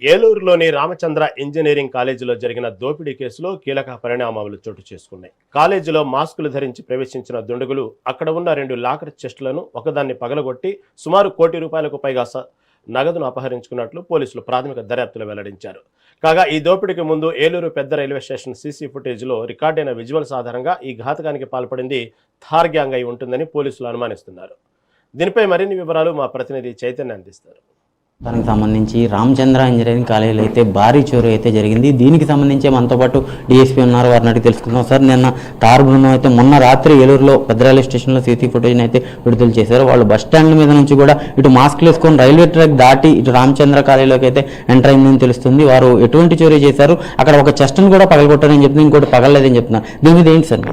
ఏలూరులోని Ramachandra engineering కాలేజీలో జరిగిన దోపిడీ కేసులో కీలక పరిణామాలు చోటు చేసుకున్నాయి. కాలేజీలో మాస్కులు ధరించి ప్రవేశించిన దుండగులు అక్కడ ఉన్న 2 లాకర్ చెస్టులను ఒకదాన్ని పగలగొట్టి సుమారు ₹1,00,00,000 పైగా నగదును అపహరించుకున్నట్లు పోలీసులు ప్రాథమిక దర్యాప్తులో వెల్లడించారు. కాగా ఈ దోపిడీకి ముందు ఏలూరు పెద్ద రైల్వే స్టేషన్ సీసీ ఫుటేజ్లో రికార్డైన విజువల్స్ ఆధారంగా ఈ ఘాతకానికి పాల్పడింది థార్ గ్యాంగ్ అయి ఉంటుందని పోలీసులు అనుమానిస్తున్నారు. దీనిపై మరిన్ని వివరాలు మా ప్రతినిధి చైతన్య అందిస్తారు. దానికి సంబంధించి రామచంద్ర ఇంజనీరింగ్ కాలేజీలో అయితే భారీ చోరీ అయితే జరిగింది. దీనికి సంబంధించి మనతో పాటు డిఎస్పీ ఉన్నారు, వారిని అడిగి తెలుసుకుందాం. సార్, నిన్న తార్ బృందం అయితే మొన్న రాత్రి ఏలూరులో పెద్ద రైల్వే స్టేషన్లో సీసీ ఫుటేజ్ని అయితే విడుదల చేశారు. వాళ్ళు బస్ స్టాండ్ మీద నుంచి కూడా ఇటు మాస్క్లు వేసుకొని రైల్వే ట్రాక్ దాటి ఇటు రామచంద్ర కాలేజీలోకి అయితే ఎంటర్ అయిందని తెలుస్తుంది. వారు ఎటువంటి చోరీ చేశారు, అక్కడ ఒక చెస్ట్ని కూడా పగలగొట్టారని చెప్తుంది, ఇంకోటి పగలలేదని చెప్తున్నారు. దీని మీద ఏంటి సార్?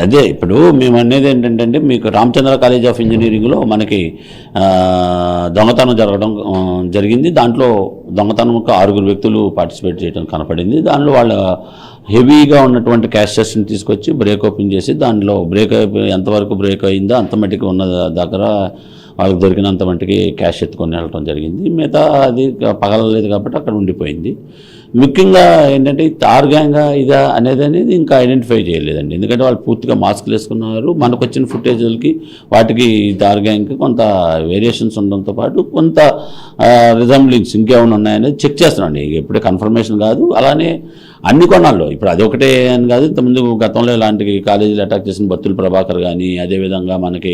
అదే ఇప్పుడు మేము అనేది ఏంటంటే మీకు రామచంద్ర కాలేజ్ ఆఫ్ ఇంజనీరింగ్లో మనకి దొంగతనం జరిగింది. దాంట్లో దొంగతనంకు 6 వ్యక్తులు పార్టిసిపేట్ చేయడం కనపడింది. దానిలో వాళ్ళ హెవీగా ఉన్నటువంటి క్యాష్ చెస్ట్ని తీసుకొచ్చి బ్రేక్ ఓపెన్ చేసి దానిలో ఎంతవరకు బ్రేక్ అయిందో అంత మట్టికి ఉన్న దగ్గర వాళ్ళకి దొరికినంత మట్టికి క్యాష్ ఎత్తుకొని వెళ్ళడం జరిగింది. మిగతా అది పగలలేదు కాబట్టి అక్కడ ఉండిపోయింది. ముఖ్యంగా ఏంటంటే తార్ గ్యాంగ్ ఇదా అనేది ఇంకా ఐడెంటిఫై చేయలేదండి. ఎందుకంటే వాళ్ళు పూర్తిగా మాస్క్లు వేసుకున్నారు. మనకు వచ్చిన ఫుటేజ్లకి వాటికి తార్ గ్యాంగ్కి కొంత వేరియేషన్స్ ఉండడంతో పాటు కొంత రిజంబ్లింగ్స్ ఇంకేమైనా ఉన్నాయనేది చెక్ చేస్తున్నాండి. ఎప్పుడే కన్ఫర్మేషన్ కాదు. అలానే అన్ని కొన్నాళ్ళు ఇప్పుడు అదొకటే అని కాదు, ఇంతకుముందు గతంలో ఇలాంటి కాలేజీలు అటాక్ చేసిన బత్తుల ప్రభాకర్ కానీ, అదేవిధంగా మనకి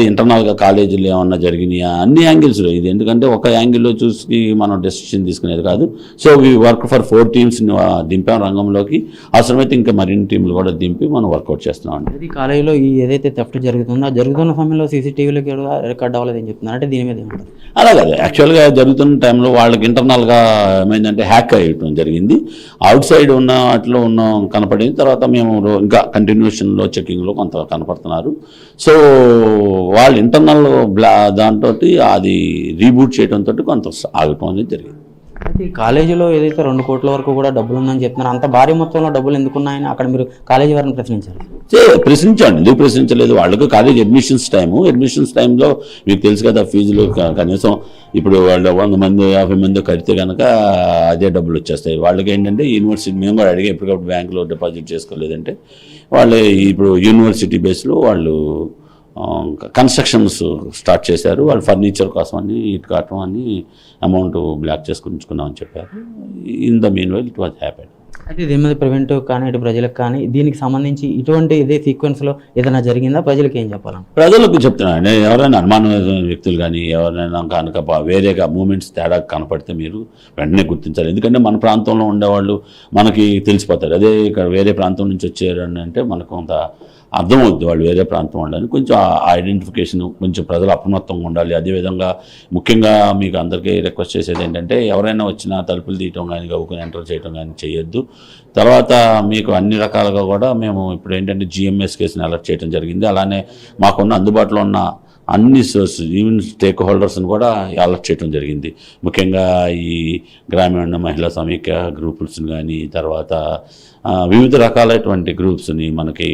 ఇంటర్నల్గా కాలేజీలు ఏమన్నా జరిగినాయా అన్ని యాంగిల్స్లో ఇది. ఎందుకంటే ఒక యాంగిల్లో చూసి మనం డెసిషన్ తీసుకునేది కాదు. సో వీ వర్క్ ఫర్ 4 టీమ్స్ని దింపాం రంగంలోకి. అవసరమైతే ఇంకా మరిన్ని టీంలు కూడా దింపి మనం వర్కౌట్ చేస్తున్నాం. ఇది కాలేజీలో ఏదైతే థెఫ్ట్ జరుగుతుందో జరుగుతున్న సమయంలో సీసీటీవీలోకి రికార్డ్ అవ్వలేదని చెప్తున్నారు. అంటే దీని మీద ఏమంటారు? అలాగే యాక్చువల్గా జరుగుతున్న టైంలో వాళ్ళకి ఇంటర్నల్గా ఏమైందంటే హ్యాక్ అయ్యటం జరిగింది. అవుట్ సైడ్ ఉన్న వాటిలో కనపడింది. తర్వాత మేము ఇంకా కంటిన్యూషన్లో చెకింగ్లో కొంత కనపడుతున్నారు. సో వాళ్ళు ఇంటర్నల్ దాంతో అది రీబూట్ చేయడంతో కొంత ఆగటం అనేది జరిగింది. అయితే ఈ కాలేజీలో ఏదైతే 2 కోట్ల వరకు కూడా డబ్బులు ఉందని చెప్తున్నారు, అంత భారీ మొత్తంలో డబ్బులు ఎందుకున్నాయని అక్కడ మీరు కాలేజీ వారిని ప్రశ్నించారు? ప్రశ్నించండి, ఎందుకు ప్రశ్నించలేదు? వాళ్ళకు కాలేజ్ అడ్మిషన్స్ టైంలో మీకు తెలుసు కదా, ఫీజులు కనీసం ఇప్పుడు వాళ్ళు 100 మంది 50 మంది కడితే కనుక అదే డబ్బులు వచ్చేస్తాయి. వాళ్ళకి ఏంటంటే యూనివర్సిటీ మేము కూడా అడిగి ఎప్పటికప్పుడు బ్యాంకులో డిపాజిట్ చేసుకోలేదంటే వాళ్ళు ఇప్పుడు యూనివర్సిటీ బేస్లో వాళ్ళు కన్స్ట్రక్షన్స్ స్టార్ట్ చేశారు. వాళ్ళు ఫర్నిచర్ కోసం అని ఇటు కావటం అని అమౌంట్ బ్లాక్ చేసుకుందామని చెప్పారు. In the mean while it was happen. అయితే దీని మీద ప్రివెంటివ్ కానీ ఇటు ప్రజలకు కానీ దీనికి సంబంధించి ఇటువంటి ఇదే సీక్వెన్స్లో ఏదైనా జరిగిందా? ప్రజలకు ఏం చెప్పాలి? ప్రజలకు చెప్తున్నాను, ఎవరైనా అనుమానమైన వ్యక్తులు కానీ ఎవరైనా కనుక వేరేగా మూమెంట్స్ తేడా కనపడితే మీరు వెంటనే గుర్తించాలి. ఎందుకంటే మన ప్రాంతంలో ఉండేవాళ్ళు మనకి తెలిసిపోతారు. అదే ఇక్కడ వేరే ప్రాంతం నుంచి వచ్చారు అంటే మనకు కొంత అర్థమవుద్ది వాళ్ళు వేరే ప్రాంతం ఉండాలని. కొంచెం ఆ ఐడెంటిఫికేషన్ కొంచెం ప్రజలు అప్రమత్తంగా ఉండాలి. అదేవిధంగా ముఖ్యంగా మీకు అందరికీ రిక్వెస్ట్ చేసేది ఏంటంటే ఎవరైనా వచ్చినా తలుపులు తీయటం కానీ గవ్వుకొని ఎంటర్ చేయడం కానీ చేయొద్దు. తర్వాత మీకు అన్ని రకాలుగా కూడా మేము ఇప్పుడు ఏంటంటే GMS కేసుని అలర్ట్ చేయడం జరిగింది. అలానే మాకున్న అందుబాటులో ఉన్న అన్ని సోర్స్ ఈవెన్ స్టేక్ హోల్డర్స్ని కూడా అలర్ట్ చేయడం జరిగింది. ముఖ్యంగా ఈ గ్రామీణ మహిళా సమైక్య గ్రూప్స్ని కానీ, తర్వాత వివిధ రకాలైనటువంటి గ్రూప్స్ని మనకి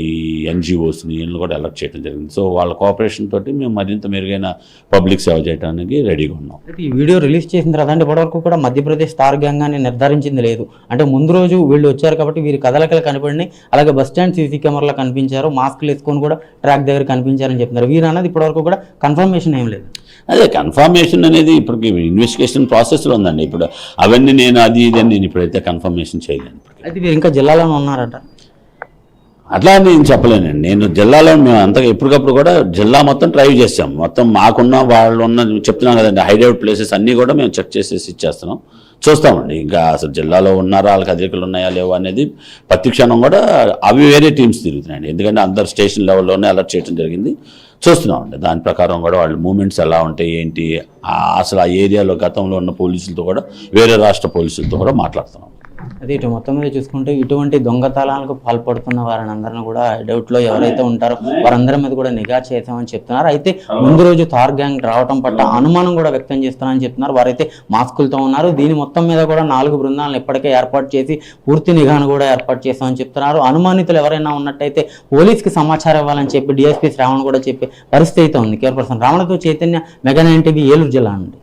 ఈ NGOస్ని వీళ్ళని కూడా అలర్ట్ చేయడం జరిగింది. సో వాళ్ళ కోఆపరేషన్ తోటి మేము మరింత మెరుగైన పబ్లిక్ సేవ చేయడానికి రెడీగా ఉన్నాం. అయితే ఈ వీడియో రిలీజ్ చేసిన తర్వాత అంటే ఇప్పటివరకు కూడా మధ్యప్రదేశ్ తార్ గ్యాంగ్ అని నిర్ధారించింది లేదు. అంటే ముందు రోజు వీళ్ళు వచ్చారు కాబట్టి వీరి కదలికలు కనపడినాయి. అలాగే బస్ స్టాండ్ సీసీ కెమెరాలో కనిపించారు, మాస్క్లు వేసుకొని కూడా ట్రాక్ దగ్గర కనిపించారని చెప్తున్నారు. వీరు అన్నది ఇప్పటివరకు కూడా కన్ఫర్మేషన్ ఏం లేదు. అదే కన్ఫర్మేషన్ అనేది ఇప్పటికి ఇన్వెస్టిగేషన్ ప్రాసెస్లో ఉందండి. ఇప్పుడు అవన్నీ నేను అది ఇదని నేను ఇప్పుడైతే కన్ఫర్మేషన్ చేయలేను. అయితే వీరు ఇంకా జిల్లాలోనే ఉన్నారట? అట్లా నేను చెప్పలేనండి. నేను జిల్లాలో మేము అంతగా ఎప్పటికప్పుడు కూడా జిల్లా మొత్తం డ్రైవ్ చేస్తాం. మొత్తం మాకున్న వాళ్ళు ఉన్న చెప్తున్నాం కదండి, హైడౌట్ ప్లేసెస్ అన్నీ కూడా మేము చెక్ చేసేసి ఇచ్చేస్తున్నాం. చూస్తామండి ఇంకా అసలు జిల్లాలో ఉన్నారా, వాళ్ళకి కదలికలు ఉన్నాయా లేవా అనేది ప్రతి క్షణం కూడా అవి వేరే టీమ్స్ తిరుగుతున్నాయండి. ఎందుకంటే అందరు స్టేషన్ లెవెల్లోనే అలర్ట్ చేయడం జరిగింది. చూస్తున్నామండి దాని ప్రకారం కూడా వాళ్ళు మూమెంట్స్ ఎలా ఉంటాయి ఏంటి, అసలు ఆ ఏరియాలో గతంలో ఉన్న పోలీసులతో కూడా వేరే రాష్ట్ర పోలీసులతో కూడా మాట్లాడుతున్నాం. అదే ఇటు మొత్తం మీద చూసుకుంటే ఇటువంటి దొంగతనాలకు పాల్పడుతున్న వారిని అందరినీ కూడా డౌట్లో ఎవరైతే ఉంటారో వారందరి మీద కూడా నిఘా చేసామని చెప్తున్నారు. అయితే ముందు రోజు తార్ గ్యాంగ్ రావడం పట్ల అనుమానం కూడా వ్యక్తం చేస్తున్నారని చెప్తున్నారు. వారైతే మాస్కులతో ఉన్నారు. దీని మొత్తం మీద కూడా 4 బృందాలను ఇప్పటికే ఏర్పాటు చేసి పూర్తి నిఘాను కూడా ఏర్పాటు చేస్తామని చెప్తున్నారు. అనుమానితులు ఎవరైనా ఉన్నట్టయితే పోలీస్కి సమాచారం ఇవ్వాలని చెప్పి DSP శ్రావణ్ కూడా చెప్పే పరిస్థితి అయితే ఉంది. కేవలం రావణతో చైతన్య, మెగా 9 TV, ఏలూరు జిల్లా నుండి.